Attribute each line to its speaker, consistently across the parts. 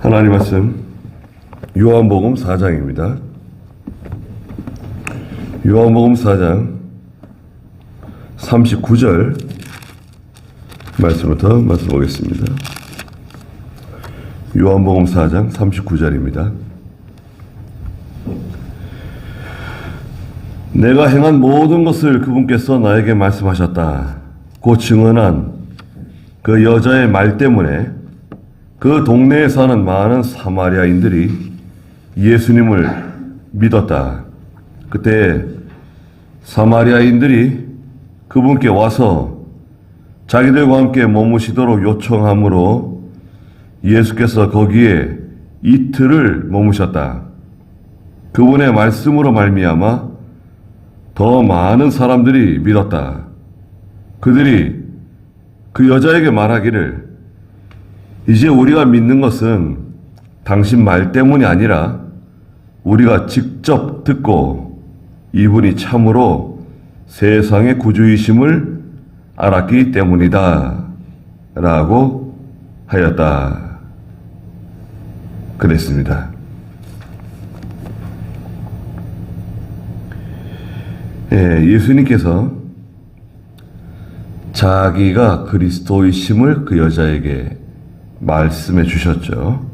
Speaker 1: 하나님 말씀 요한복음 4장입니다. 요한복음 4장 39절 말씀부터 말씀 보겠습니다. 요한복음 4장 39절입니다. 내가 행한 모든 것을 그분께서 나에게 말씀하셨다. 고 증언한 그 여자의 말 때문에 그 동네에 사는 많은 사마리아인들이 예수님을 믿었다. 그때 사마리아인들이 그분께 와서 자기들과 함께 머무시도록 요청하므로 예수께서 거기에 이틀을 머무셨다. 그분의 말씀으로 말미암아 더 많은 사람들이 믿었다. 그들이 그 여자에게 말하기를 이제 우리가 믿는 것은 당신 말 때문이 아니라 우리가 직접 듣고 이분이 참으로 세상의 구주이심을 알았기 때문이다 라고 하였다. 그랬습니다. 예수님께서 자기가 그리스도이심을 그 여자에게 말씀해 주셨죠.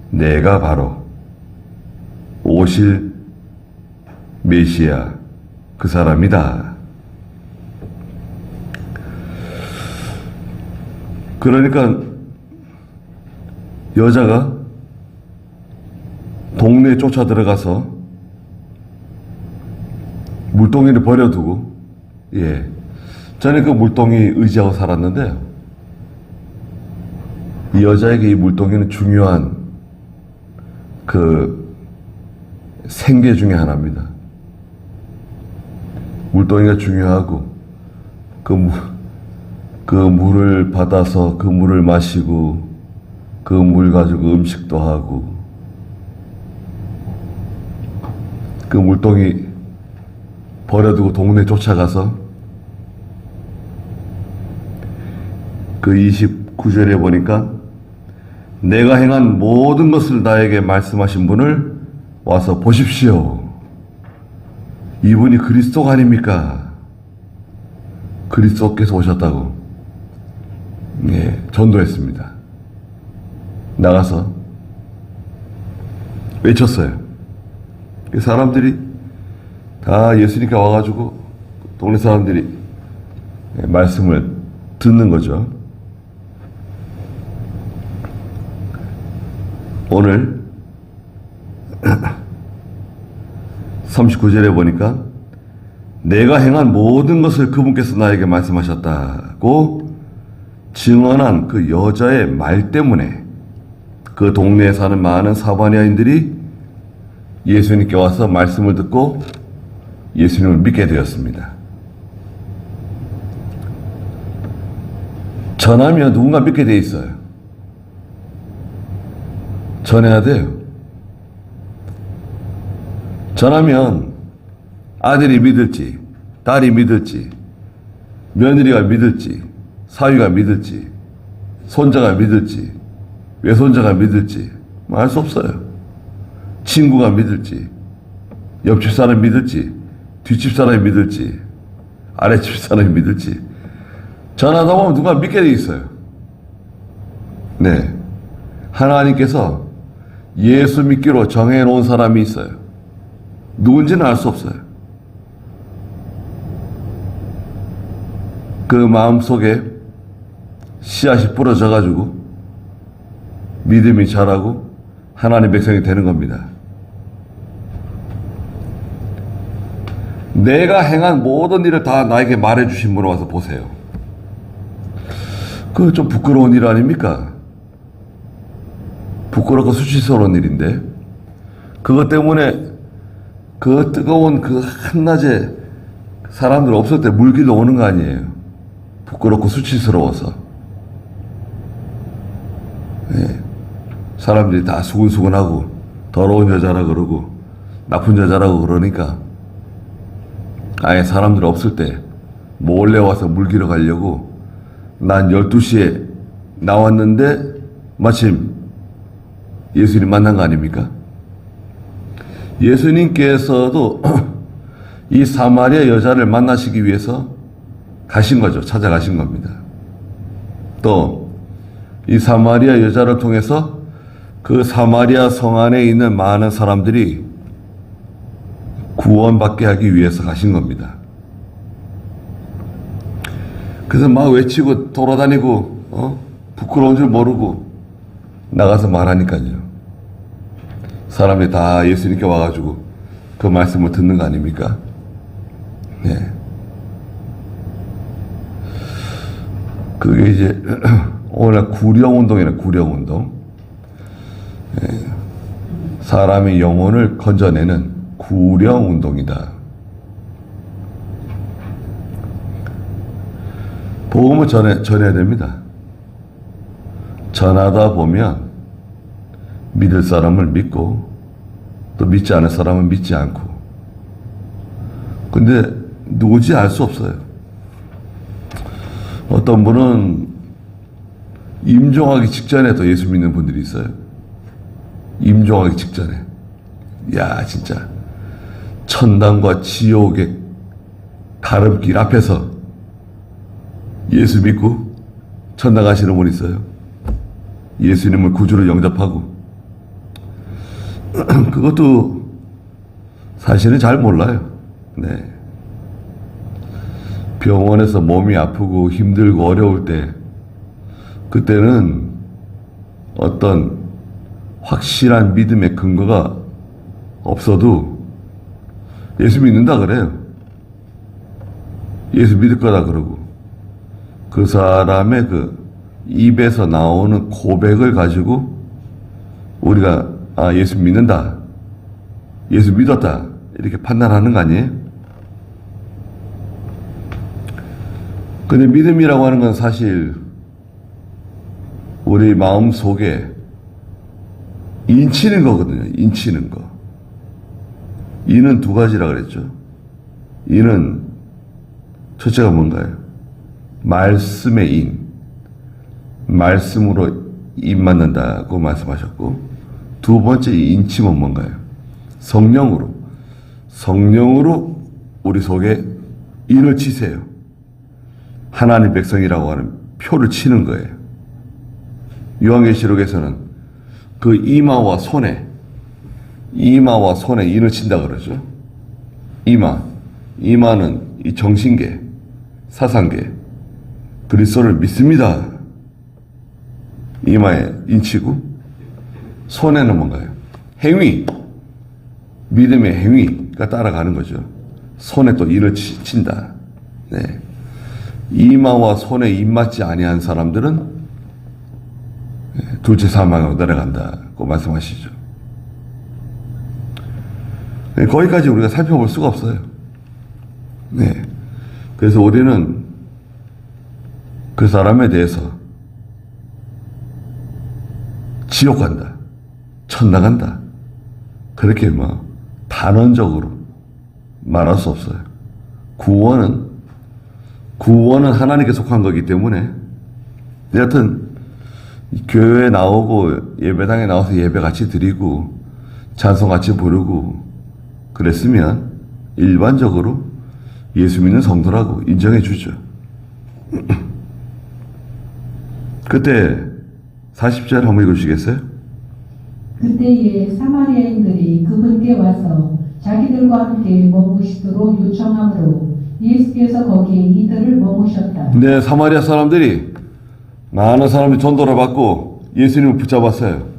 Speaker 1: 내가 바로 오실 메시아 그 사람이다. 그러니까 여자가 동네에 쫓아 들어가서 물동이를 버려두고, 저는 그 물동이 의지하고 살았는데요. 이 여자에게 이 물동이는 중요한 그 생계 중에 하나입니다. 물동이가 중요하고 그 물을 받아서 그 물을 마시고 그 물 가지고 음식도 하고 그 물동이 버려두고 동네 쫓아가서 그 29절에 보니까 내가 행한 모든 것을 나에게 말씀하신 분을 와서 보십시오. 이분이 그리스도가 아닙니까? 그리스도께서 오셨다고 전도했습니다. 나가서 외쳤어요. 사람들이 다 예수님께 와가지고 동네 사람들이 말씀을 듣는 거죠. 오늘 39절에 보니까 내가 행한 모든 것을 그분께서 나에게 말씀하셨다고 증언한 그 여자의 말 때문에 그 동네에 사는 많은 사마리아인들이 예수님께 와서 말씀을 듣고 예수님을 믿게 되었습니다. 전하면 누군가 믿게 돼 있어요. 전해야 돼요. 전하면 아들이 믿을지, 딸이 믿을지, 며느리가 믿을지, 사위가 믿을지, 손자가 믿을지, 외손자가 믿을지 알 수 없어요. 친구가 믿을지, 옆집 사람이 믿을지, 뒷집 사람이 믿을지, 아랫집 사람이 믿을지 전하다 보면 누가 믿게 돼 있어요. 하나님께서 예수 믿기로 정해놓은 사람이 있어요. 누군지는 알 수 없어요. 그 마음속에 씨앗이 뿌려져가지고 믿음이 자라고 하나님 백성이 되는 겁니다. 내가 행한 모든 일을 다 나에게 말해주신 분으로 와서 보세요. 그거 좀 부끄러운 일 아닙니까? 부끄럽고 수치스러운 일인데 그것 때문에 그 뜨거운 그 한낮에 사람들 없을 때 물길로 오는 거 아니에요. 부끄럽고 수치스러워서. 사람들이 다 수근수근하고 더러운 여자라 그러고 나쁜 여자라고 그러니까 아예 사람들 없을 때 몰래 와서 물기러 가려고 난 12시에 나왔는데 마침 예수님 만난 거 아닙니까? 예수님께서도 이 사마리아 여자를 만나시기 위해서 가신 거죠. 찾아가신 겁니다. 또 이 사마리아 여자를 통해서 그 사마리아 성 안에 있는 많은 사람들이 구원받게 하기 위해서 가신 겁니다. 그래서 막 외치고 돌아다니고 부끄러운 줄 모르고 나가서 말하니까요. 사람들이 다 예수님께 와가지고 그 말씀을 듣는 거 아닙니까? 네. 그게 이제 오늘 구령운동이네, 구령운동. 네. 사람의 영혼을 건져내는 구령운동이다. 복음을 전해야 됩니다. 전하다 보면 믿을 사람을 믿고 또 믿지 않을 사람은 믿지 않고. 근데 누구지 알 수 없어요. 어떤 분은 임종하기 직전에도 예수 믿는 분들이 있어요. 임종하기 직전에. 야, 진짜 천당과 지옥의 가름길 앞에서 예수 믿고 천당 가시는 분 있어요. 예수님을 구주로 영접하고. 그것도 사실은 잘 몰라요. 네. 병원에서 몸이 아프고 힘들고 어려울 때, 그때는 어떤 확실한 믿음의 근거가 없어도 예수 믿는다 그래요. 예수 믿을 거다 그러고. 그 사람의 그 입에서 나오는 고백을 가지고 우리가 예수 믿는다, 예수 믿었다 이렇게 판단하는 거 아니에요? 근데 믿음이라고 하는 건 사실 우리 마음 속에 인치는 거거든요. 인치는 거. 이는 두 가지라 그랬죠. 이는 첫째가 뭔가요? 말씀의 인. 말씀으로 인 맞는다고 말씀하셨고, 두 번째 인침은 뭔가요? 성령으로. 성령으로 우리 속에 인을 치세요. 하나님 백성이라고 하는 표를 치는 거예요. 요한계시록에서는 그 이마와 손에 인을 친다 그러죠. 이마는 이 정신계, 사상계, 그리스도를 믿습니다. 이마에 인치고, 손에는 뭔가요? 행위, 믿음의 행위가 따라가는 거죠. 손에 또 인을 친다. 네. 이마와 손에 입 맞지 아니한 사람들은 둘째 사망으로 내려간다고 말씀하시죠. 거기까지 우리가 살펴볼 수가 없어요. 네. 그래서 우리는 그 사람에 대해서 지옥 간다, 천당 간다, 그렇게 단언적으로 말할 수 없어요. 구원은 하나님께 속한 거기 때문에, 여하튼 교회에 나오고 예배당에 나와서 예배 같이 드리고 찬송 같이 부르고 그랬으면 일반적으로 예수 믿는 성도라고 인정해 주죠. 그때 40절 한번 읽어주시겠어요?
Speaker 2: 그때에 사마리아인들이 그분께 와서 자기들과 함께 머무시도록 요청하므로 예수께서 거기에 이들을 머무셨다.
Speaker 1: 네, 사마리아 사람들이, 많은 사람들이 전도를 받고 예수님을 붙잡았어요.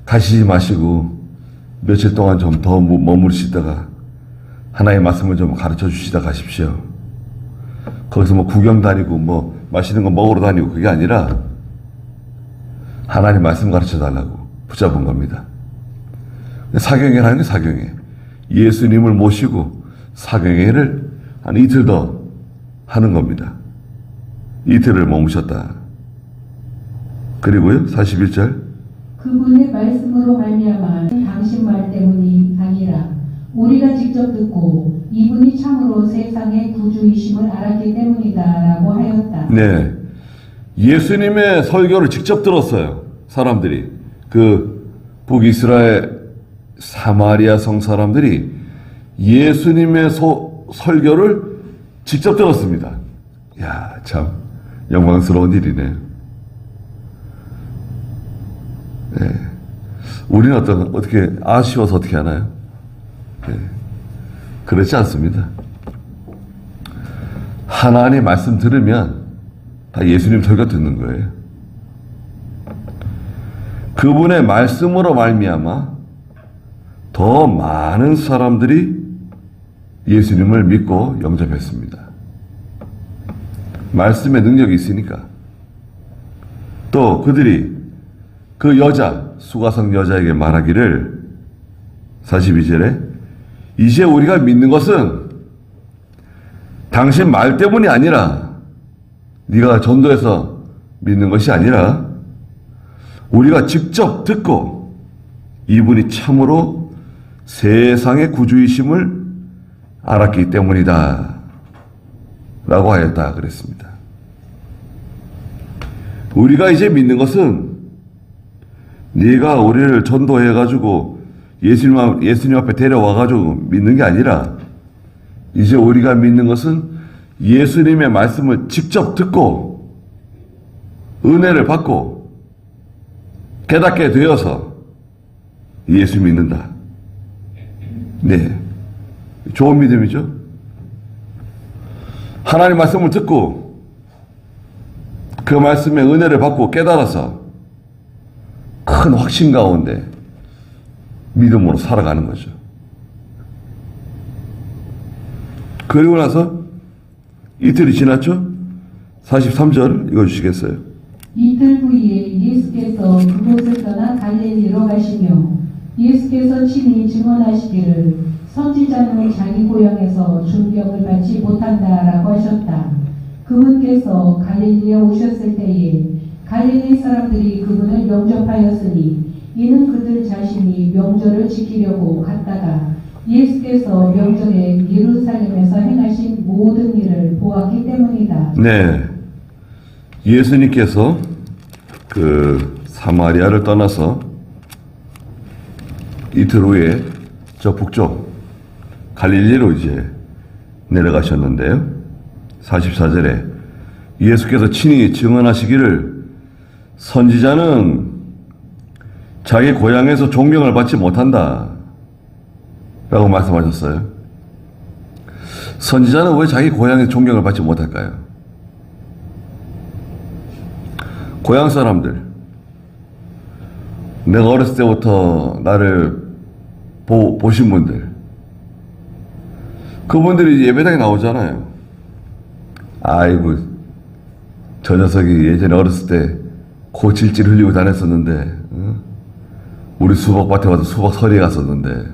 Speaker 1: 가시지 마시고 며칠 동안 좀 더 머무르시다가 하나님의 말씀을 좀 가르쳐 주시다 가십시오. 거기서 구경 다니고 맛있는 거 먹으러 다니고 그게 아니라 하나님 말씀 가르쳐 달라고 붙잡은 겁니다. 사경회라는 게 사경회. 예수님을 모시고 사경회를 한 이틀 더 하는 겁니다. 이틀을 머무셨다. 그리고요, 41절.
Speaker 2: 그분의 말씀으로 말미암아 당신 말 때문이 아니라 우리가 직접 듣고 이분이 참으로 세상의 구주이심을 알았기 때문이다라고 하였다.
Speaker 1: 네, 예수님의 설교를 직접 들었어요. 사람들이 그 북이스라엘 사마리아 성 사람들이 예수님의 설교를 직접 들었습니다. 야, 참 영광스러운 일이네. 네. 우리는 어떻게 아쉬워서 어떻게 하나요? 네. 그렇지 않습니다. 하나님의 말씀 들으면 다 예수님 설교 듣는 거예요. 그분의 말씀으로 말미암아 더 많은 사람들이 예수님을 믿고 영접했습니다. 말씀의 능력이 있으니까. 또 그들이 그 수가성 여자에게 말하기를 42절에 이제 우리가 믿는 것은 당신 말 때문이 아니라 네가 전도해서 믿는 것이 아니라 우리가 직접 듣고 이분이 참으로 세상의 구주이심을 알았기 때문이다 라고 하였다 그랬습니다. 우리가 이제 믿는 것은 네가 우리를 전도해가지고 예수님 앞에 데려와가지고 믿는 게 아니라 이제 우리가 믿는 것은 예수님의 말씀을 직접 듣고 은혜를 받고 깨닫게 되어서 예수 믿는다. 네. 좋은 믿음이죠. 하나님 말씀을 듣고 그 말씀의 은혜를 받고 깨달아서 큰 확신 가운데 믿음으로 살아가는 거죠. 그리고 나서 이틀이 지났죠? 43절 읽어주시겠어요?
Speaker 2: 이틀 후에 예수께서 그곳을 떠나 갈릴리로 가시며 예수께서 친히 증언하시기를 선지자는 자기 고향에서 존경을 받지 못한다라고 하셨다. 그분께서 갈릴리에 오셨을 때에 갈릴리 사람들이 그분을 영접하였으니 이는 그들 자신이 명절을 지키려고 갔다가 예수께서 명절에 예루살렘에서 행하신 모든 일을 보았기 때문이다.
Speaker 1: 네. 예수님께서 그 사마리아를 떠나서 이틀 후에 저 북쪽 갈릴리로 이제 내려가셨는데요. 44절에 예수께서 친히 증언하시기를 선지자는 자기 고향에서 존경을 받지 못한다 라고 말씀하셨어요. 선지자는 왜 자기 고향에서 존경을 받지 못할까요? 고향 사람들, 내가 어렸을 때부터 나를 보신 분들, 그분들이 예배당에 나오잖아요. 아이고, 저 녀석이 예전에 어렸을 때 고칠질 흘리고 다녔었는데, 우리 수박밭에 와서 수박 서리에 갔었는데,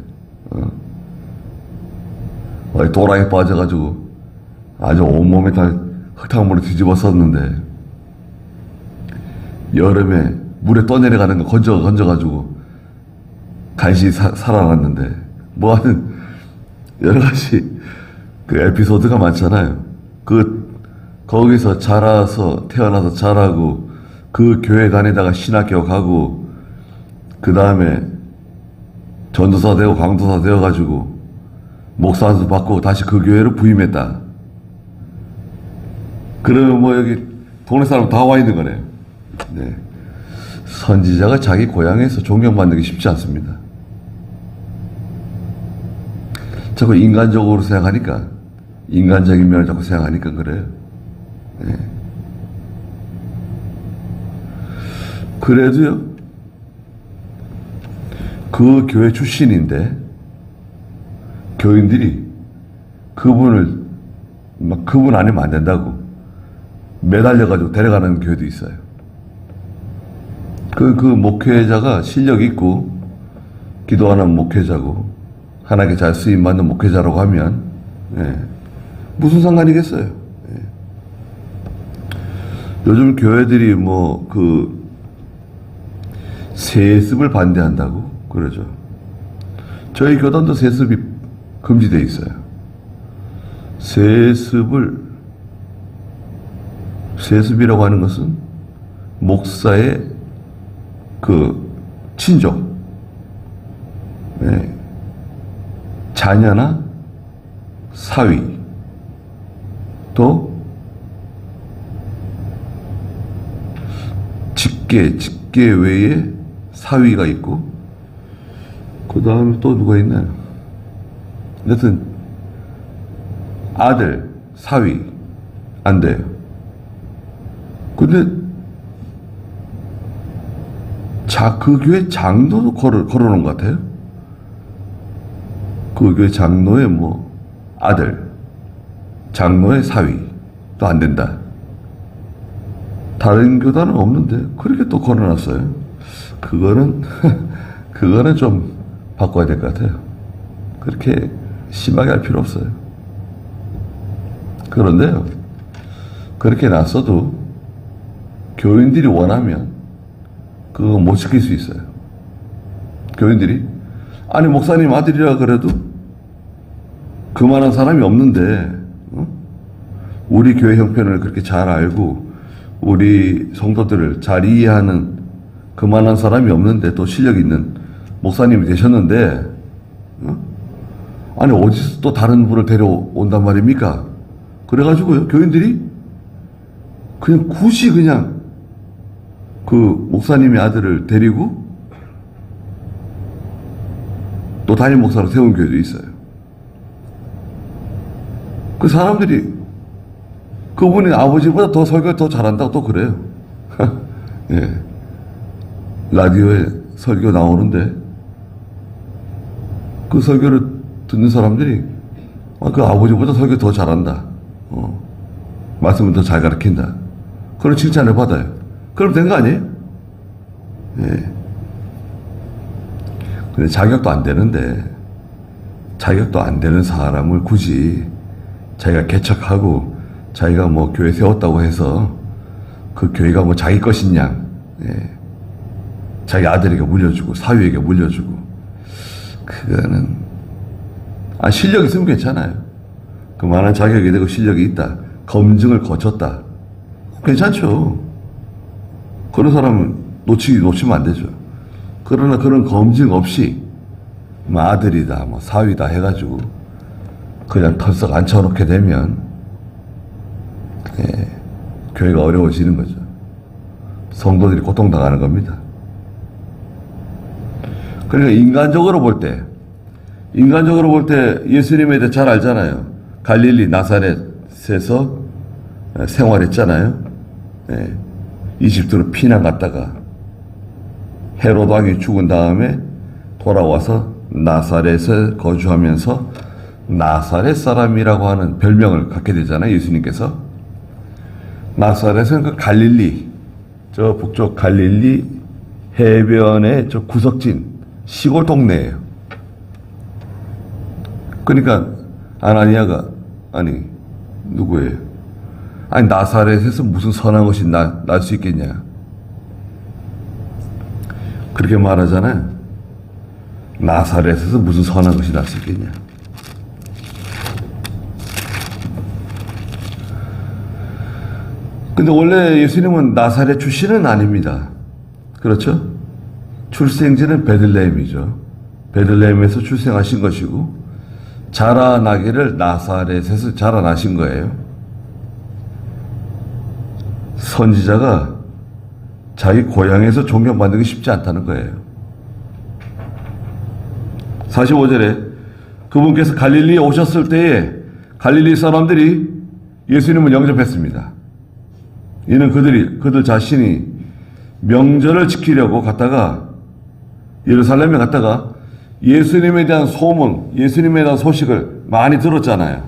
Speaker 1: 또라이 빠져가지고 아주 온몸에 다 흙탕물을 뒤집었었는데, 여름에 물에 떠내려가는 거 건져가지고 간신히 살아났는데, 뭐 하는 여러 가지 그 에피소드가 많잖아요. 거기서 태어나서 자라고, 그 교회 다니다가 신학교 가고, 그 다음에 전도사 되고 강도사 되어가지고, 목사 안수 받고 다시 그 교회로 부임했다. 그러면 뭐 여기 동네 사람 다 와 있는 거네요. 네. 선지자가 자기 고향에서 존경받는 게 쉽지 않습니다. 자꾸 인간적으로 생각하니까, 인간적인 면을 자꾸 생각하니까 그래요. 네. 그래도요, 그 교회 출신인데, 교인들이 그분 아니면 안 된다고 매달려가지고 데려가는 교회도 있어요. 그 목회자가 실력 있고, 기도하는 목회자고, 하나님께 잘 쓰임받는 목회자라고 하면, 예, 무슨 상관이겠어요. 예. 요즘 교회들이 세습을 반대한다고 그러죠. 저희 교단도 세습이 금지되어 있어요. 세습이라고 하는 것은 목사의 그 친족, 네. 자녀나 사위, 또 직계 외에 사위가 있고, 그 다음에 또 누가 있나요? 여튼 아들, 사위 안 돼요. 근데 그 교회 장로도 걸어놓은 것 같아요. 그 교회 장로의 뭐 아들, 장로의 사위 또 안 된다. 다른 교단은 없는데 그렇게 또 걸어놨어요. 그거는 좀 바꿔야 될 것 같아요. 그렇게 심하게 할 필요 없어요. 그런데요, 그렇게 놨어도 교인들이 원하면 그거 못 지킬 수 있어요. 교인들이 아니 목사님 아들이라 그래도 그만한 사람이 없는데, 우리 교회 형편을 그렇게 잘 알고 우리 성도들을 잘 이해하는 그만한 사람이 없는데 또 실력 있는 목사님이 되셨는데, 아니 어디서 또 다른 분을 데려온단 말입니까? 그래가지고요, 교인들이 그냥 굳이 그냥 그 목사님의 아들을 데리고 또 담임 목사로 세운 교회도 있어요. 그 사람들이 그분이 아버지보다 더 설교 더 잘한다고 또 그래요. 예. 라디오에 설교 나오는데 그 설교를 듣는 사람들이 그 아버지보다 설교 더 잘한다. 말씀을 더 잘 가르친다. 그런 칭찬을 받아요. 그럼 된 거 아니에요? 예. 근데 자격도 안 되는 사람을 굳이 자기가 개척하고 자기가 뭐 교회 세웠다고 해서 그 교회가 뭐 자기 것이냐, 예. 자기 아들에게 물려주고 사위에게 물려주고, 그거는 실력 있으면 괜찮아요. 그만한 자격이 되고 실력이 있다, 검증을 거쳤다, 괜찮죠. 그런 사람은 놓치면 안 되죠. 그러나 그런 검증 없이 뭐 아들이다 뭐 사위다 해가지고 그냥 털썩 앉혀놓게 되면, 예, 교회가 어려워지는 거죠. 성도들이 고통당하는 겁니다. 그러니까 인간적으로 볼 때 예수님에 대해 잘 알잖아요. 갈릴리 나사렛에서 생활했잖아요. 예, 이집트로 피난 갔다가 헤롯 왕이 죽은 다음에 돌아와서 나사렛에 거주하면서 나사렛 사람이라고 하는 별명을 갖게 되잖아요, 예수님께서. 나사렛은 그 갈릴리, 저 북쪽 갈릴리 해변의 저 구석진 시골 동네예요. 그러니까 아나니아가 누구예요? 나사렛에서 무슨 선한 것이 날 수 있겠냐, 그렇게 말하잖아요. 나사렛에서 무슨 선한 것이 날 수 있겠냐. 근데 원래 예수님은 나사렛 출신은 아닙니다. 그렇죠? 출생지는 베들레헴이죠. 베들레헴에서 출생하신 것이고 자라나기를 나사렛에서 자라나신 거예요. 선지자가 자기 고향에서 존경받는 게 쉽지 않다는 거예요. 45절에 그분께서 갈릴리에 오셨을 때에 갈릴리 사람들이 예수님을 영접했습니다. 이는 그들 자신이 명절을 지키려고 갔다가 예루살렘에 갔다가 예수님에 대한 소문, 예수님에 대한 소식을 많이 들었잖아요.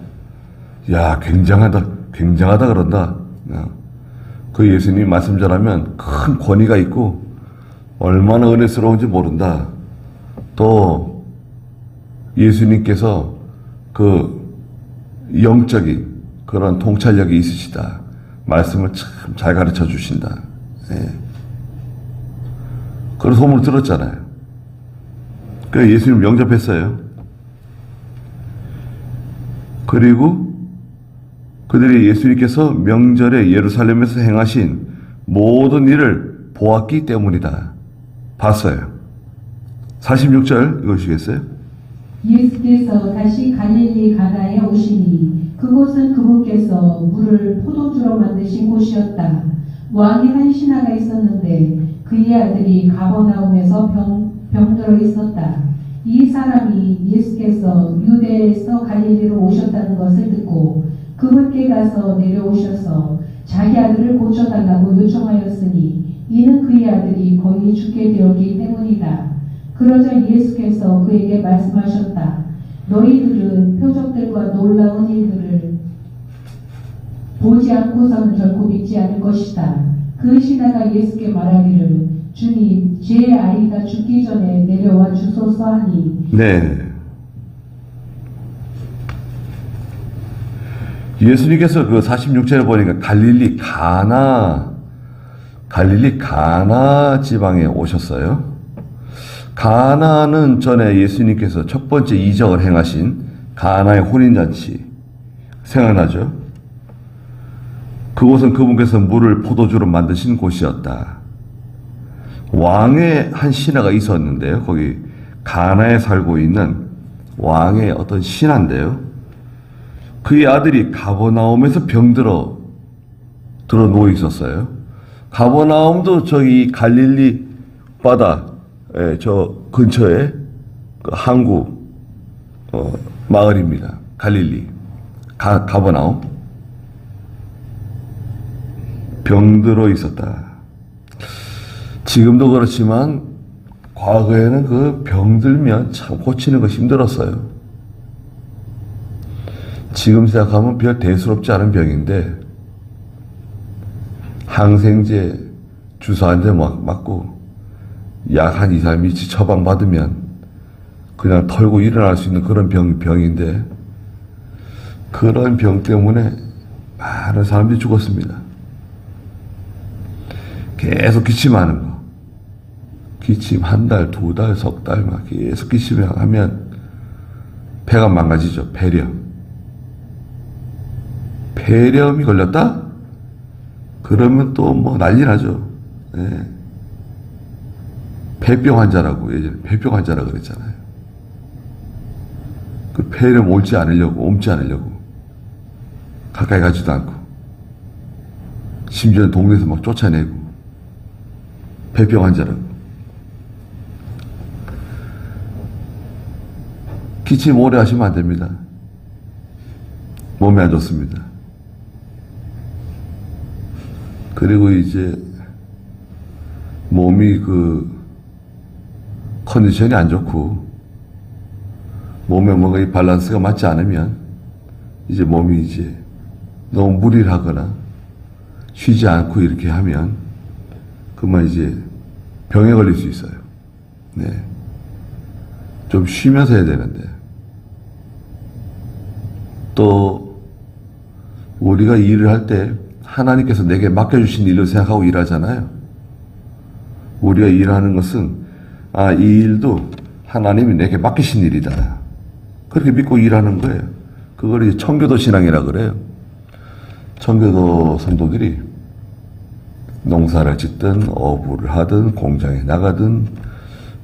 Speaker 1: 야, 굉장하다 그런다. 그 예수님 말씀 전하면 큰 권위가 있고 얼마나 은혜스러운지 모른다. 또 예수님께서 그 영적인 그런 통찰력이 있으시다. 말씀을 참 잘 가르쳐 주신다. 예. 그런 소문을 들었잖아요. 그래서 예수님 영접했어요. 그리고 그들이 예수님께서 명절에 예루살렘에서 행하신 모든 일을 보았기 때문이다. 봤어요. 46절 읽으시겠어요?
Speaker 2: 예수께서 다시 갈릴리 가나에 오시니 그곳은 그분께서 물을 포도주로 만드신 곳이었다. 왕이 한 신하가 있었는데 그의 아들이 가버나움에서 병들어 있었다. 이 사람이 예수께서 유대에서 갈릴리로 오셨다는 것을 듣고 그분께 가서 내려오셔서 자기 아들을 고쳐달라고 요청하였으니 이는 그의 아들이 거의 죽게 되었기 때문이다. 그러자 예수께서 그에게 말씀하셨다. 너희들은 표적들과 놀라운 일들을 보지 않고서는 결코 믿지 않을 것이다. 그 신하가 예수께 말하기를 주님, 제 아이가 죽기 전에 내려와 주소서 하니.
Speaker 1: 네. 예수님께서 그 46절에 보니까 갈릴리 가나 지방에 오셨어요. 가나는 전에 예수님께서 첫 번째 이적을 행하신 가나의 혼인잔치 생각나죠? 그곳은 그분께서 물을 포도주로 만드신 곳이었다. 왕의 한 신하가 있었는데요. 거기 가나에 살고 있는 왕의 어떤 신하인데요. 그의 아들이 가버나움에서 병들어 누워 있었어요. 가버나움도 저기 갈릴리 바다 저 근처에 그 항구 마을입니다. 갈릴리 가버나움. 병들어 있었다. 지금도 그렇지만 과거에는 그 병들면 참 고치는 거 힘들었어요. 지금 생각하면 별 대수롭지 않은 병인데 항생제 주사 한 대 맞고 약 한 2, 3일치 처방받으면 그냥 털고 일어날 수 있는 그런 병인데 그런 병 때문에 많은 사람들이 죽었습니다. 계속 기침하는 거. 기침 한 달, 두 달, 석 달 막 계속 기침하면 폐가 망가지죠. 폐렴이 걸렸다? 그러면 또 뭐 난리 나죠. 네. 폐병 환자라고 예전에 폐병 환자라 그랬잖아요. 그 폐렴 옮지 않으려고 가까이 가지도 않고 심지어 동네에서 막 쫓아내고 폐병 환자라고. 기침 오래 하시면 안 됩니다. 몸에 안 좋습니다. 그리고 이제 몸이 그 컨디션이 안 좋고 몸에 뭔가 이 밸런스가 맞지 않으면 이제 몸이 이제 너무 무리를 하거나 쉬지 않고 이렇게 하면 그만 이제 병에 걸릴 수 있어요. 네. 좀 쉬면서 해야 되는데 또 우리가 일을 할 때 하나님께서 내게 맡겨주신 일을 생각하고 일하잖아요. 우리가 일하는 것은 이 일도 하나님이 내게 맡기신 일이다. 그렇게 믿고 일하는 거예요. 그걸 이제 청교도 신앙이라 그래요. 청교도 성도들이 농사를 짓든 어부를 하든 공장에 나가든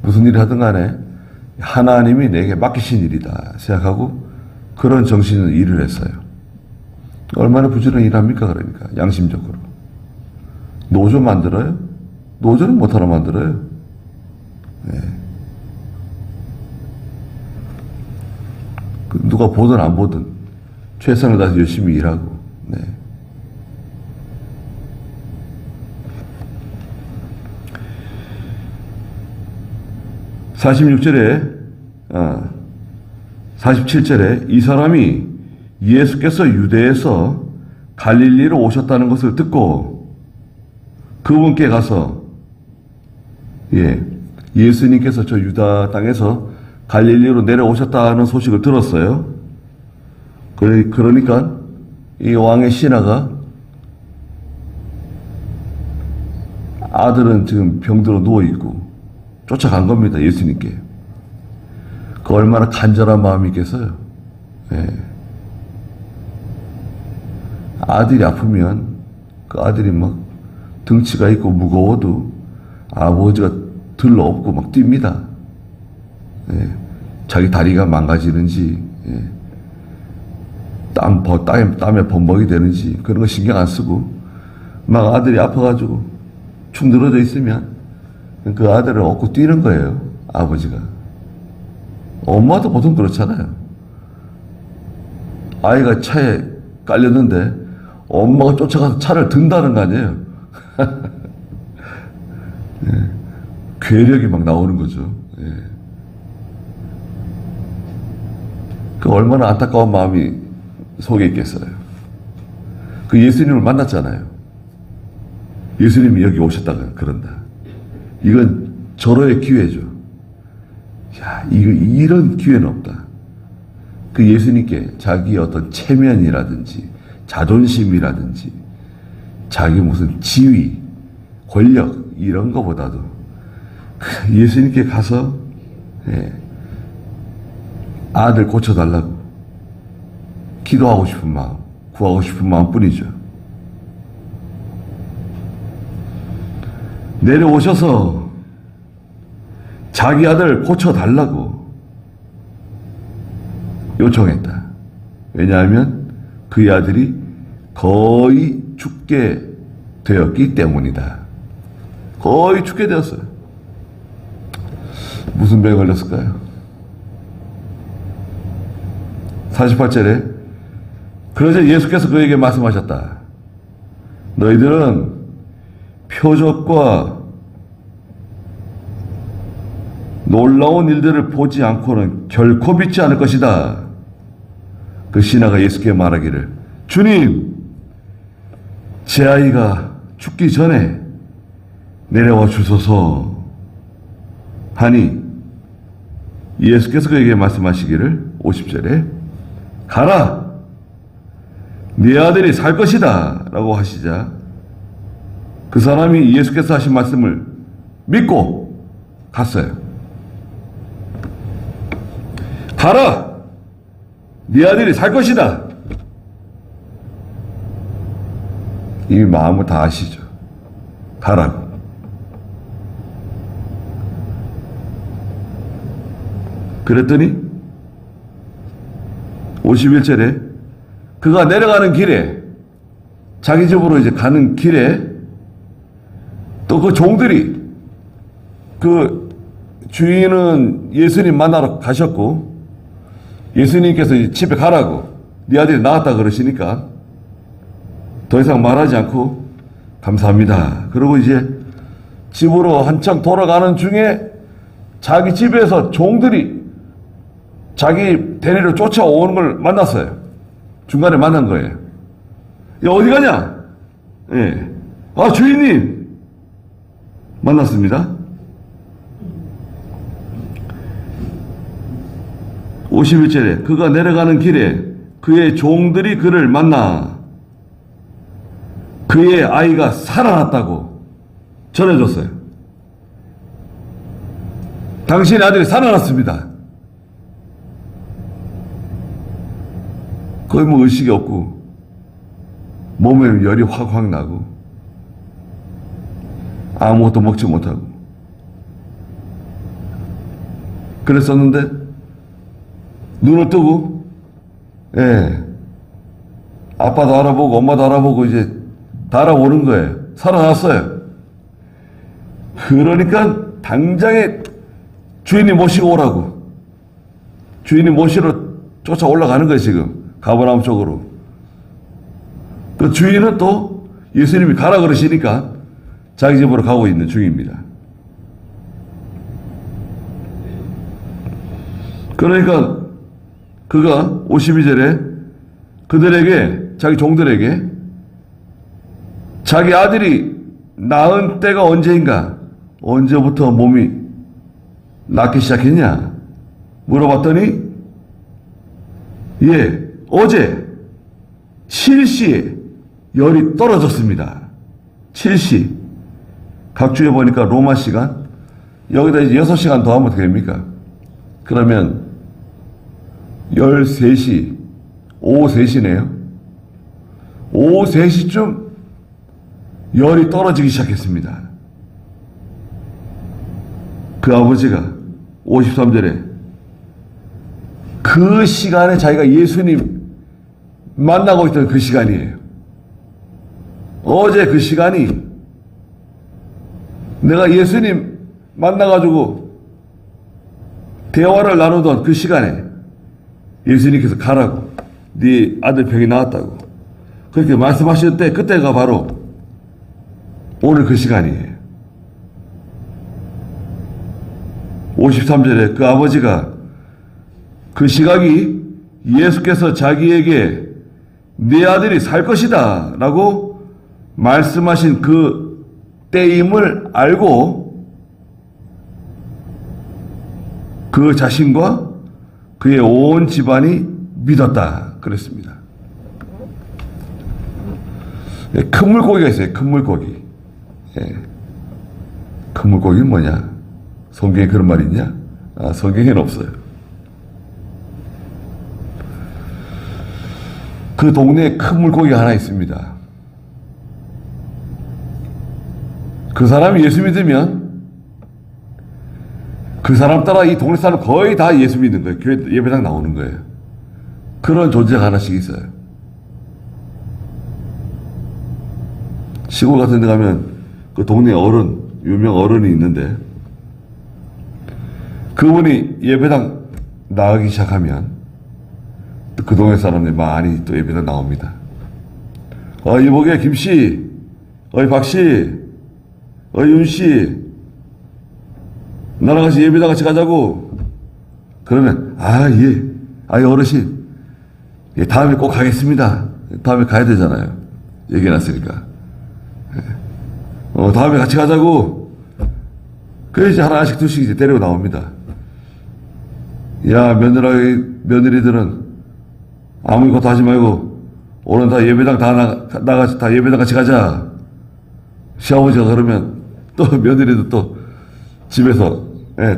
Speaker 1: 무슨 일을 하든 간에 하나님이 내게 맡기신 일이다 생각하고 그런 정신으로 일을 했어요. 얼마나 부지런히 일합니까? 그러니까 양심적으로. 노조 만들어요? 노조는 못하러 만들어요. 네. 누가 보든 안 보든 최선을 다해서 열심히 일하고. 네. (46절에) 47절에 이 사람이 예수께서 유대에서 갈릴리로 오셨다는 것을 듣고 그분께 가서 예수님께서 저 유다 땅에서 갈릴리로 내려오셨다는 소식을 들었어요. 그러니까 이 왕의 신하가 아들은 지금 병들어 누워있고 쫓아간 겁니다. 예수님께. 그 얼마나 간절한 마음이 있겠어요. 아들이 아프면 그 아들이 막 덩치가 있고 무거워도 아버지가 들러 업고 막 뜁니다. 예. 자기 다리가 망가지는지, 예. 땀에 범벅이 되는지 그런 거 신경 안 쓰고 막 아들이 아파가지고 축 늘어져 있으면 그 아들을 업고 뛰는 거예요. 아버지가. 엄마도 보통 그렇잖아요. 아이가 차에 깔렸는데 엄마가 쫓아가서 차를 든다는 거 아니에요. 예. 괴력이 막 나오는 거죠. 예. 그 얼마나 안타까운 마음이 속에 있겠어요. 그 예수님을 만났잖아요. 예수님이 여기 오셨다가 그런다. 이건 절호의 기회죠. 야, 이런 기회는 없다. 그 예수님께 자기의 어떤 체면이라든지 자존심이라든지 자기 무슨 지위, 권력 이런 거보다도 그 예수님께 가서 예, 아들 고쳐달라고 기도하고 싶은 마음, 구하고 싶은 마음뿐이죠. 내려오셔서 자기 아들 고쳐달라고 요청했다. 왜냐하면 그의 아들이 거의 죽게 되었기 때문이다. 거의 죽게 되었어요. 무슨 병에 걸렸을까요? 48절에 그러자 예수께서 그에게 말씀하셨다. 너희들은 표적과 놀라운 일들을 보지 않고는 결코 믿지 않을 것이다. 그 신하가 예수께 말하기를 주님, 제 아이가 죽기 전에 내려와 주소서 하니 예수께서 그에게 말씀하시기를 50절에 가라, 네 아들이 살 것이다 라고 하시자 그 사람이 예수께서 하신 말씀을 믿고 갔어요. 가라, 네 아들이 살 것이다. 이미 마음을 다 아시죠. 가라고. 그랬더니 51절에 그가 내려가는 길에 자기 집으로 이제 가는 길에 또 그 종들이 그 주인은 예수님 만나러 가셨고 예수님께서 집에 가라고 네 아들이 나왔다 그러시니까 더 이상 말하지 않고 감사합니다. 그리고 이제 집으로 한참 돌아가는 중에 자기 집에서 종들이 자기 대리로 쫓아오는 걸 만났어요. 중간에 만난 거예요. 야, 어디 가냐? 예. 아, 주인님! 만났습니다. 51절에 그가 내려가는 길에 그의 종들이 그를 만나 그의 아이가 살아났다고 전해줬어요. 당신의 아들이 살아났습니다. 거의 뭐 의식이 없고 몸에 열이 확확 나고 아무것도 먹지 못하고 그랬었는데 눈을 뜨고 예, 아빠도 알아보고 엄마도 알아보고 이제 다 알아오는 거예요. 살아났어요. 그러니까 당장에 주인이 모시고 오라고 주인이 모시러 쫓아 올라가는 거예요. 지금 가버나움 쪽으로. 그 주인은 또 예수님이 가라 그러시니까 자기 집으로 가고 있는 중입니다. 그러니까 그가 52절에 그들에게 자기 종들에게 자기 아들이 낳은 때가 언제인가 언제부터 몸이 낫기 시작했냐 물어봤더니 예, 어제 7시에 열이 떨어졌습니다. 7시. 각주에 보니까 로마 시간, 여기다 이제 6시간 더 하면 어떻게 됩니까? 그러면 13시, 오후 3시네요. 오후 3시쯤 열이 떨어지기 시작했습니다. 그 아버지가 53절에 그 시간에 자기가 예수님 만나고 있던 그 시간이에요. 어제 그 시간이 내가 예수님 만나가지고 대화를 나누던 그 시간에 예수님께서 가라고, 네 아들 병이 나았다고 그렇게 말씀하실 때, 그때가 바로 오늘 그 시간이에요. 53절에 그 아버지가 그 시각이 예수께서 자기에게 네 아들이 살 것이다 라고 말씀하신 그 때임을 알고 그 자신과 그의 온 집안이 믿었다 그랬습니다. 큰 물고기가 있어요. 큰 물고기. 큰 물고기는 뭐냐? 성경에 그런 말이 있냐? 성경에는 없어요. 그 동네에 큰 물고기가 하나 있습니다. 그 사람이 예수 믿으면 그 사람 따라 이 동네 사람 거의 다 예수 믿는 거예요. 교회 예배당 나오는 거예요. 그런 존재가 하나씩 있어요. 시골 같은 데 가면 그 동네 어른, 유명 어른이 있는데 그분이 예배당 나가기 시작하면 그 동네 사람들이 많이 또 예배당 나옵니다. 이복에 김씨, 박씨, 윤씨, 나랑 같이 예배당 같이 가자고. 그러면, 예, 어르신, 예, 다음에 꼭 가겠습니다. 다음에 가야 되잖아요. 얘기해놨으니까. 다음에 같이 가자고. 그래, 이제 하나씩 둘씩 이제 데리고 나옵니다. 야, 며느리들은 아무것도 하지 말고, 오늘 다 예배당 다 예배당 같이 가자. 시아버지가 그러면 또 며느리도 또 집에서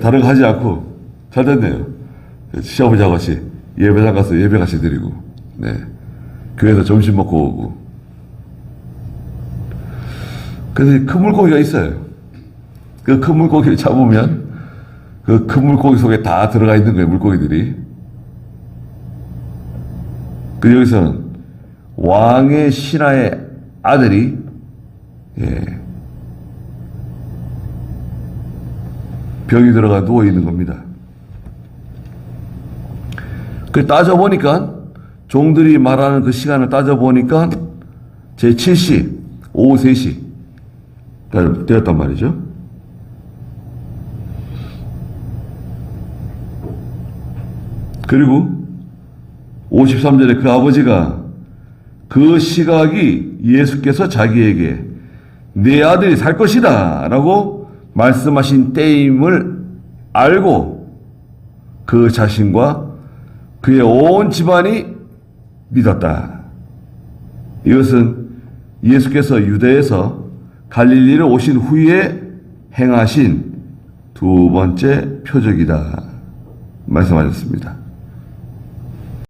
Speaker 1: 다른 거 하지 않고 잘 됐네요. 시아버지하고 같이 예배당 가서 예배 같이 드리고, 교회에서 점심 먹고 오고. 그래서 큰 물고기가 있어요. 그 큰 물고기를 잡으면 그 큰 물고기 속에 다 들어가 있는 거예요, 물고기들이. 그 여기서는 왕의 신하의 아들이 병이 들어가 누워 있는 겁니다. 그 따져보니까, 종들이 말하는 그 시간을 따져보니까 제 7시, 오후 3시 되었단 말이죠. 그리고 53절에 그 아버지가 그 시각이 예수께서 자기에게 네 아들이 살 것이다 라고 말씀하신 때임을 알고 그 자신과 그의 온 집안이 믿었다. 이것은 예수께서 유대에서 갈릴리로 오신 후에 행하신 두 번째 표적이다 말씀하셨습니다.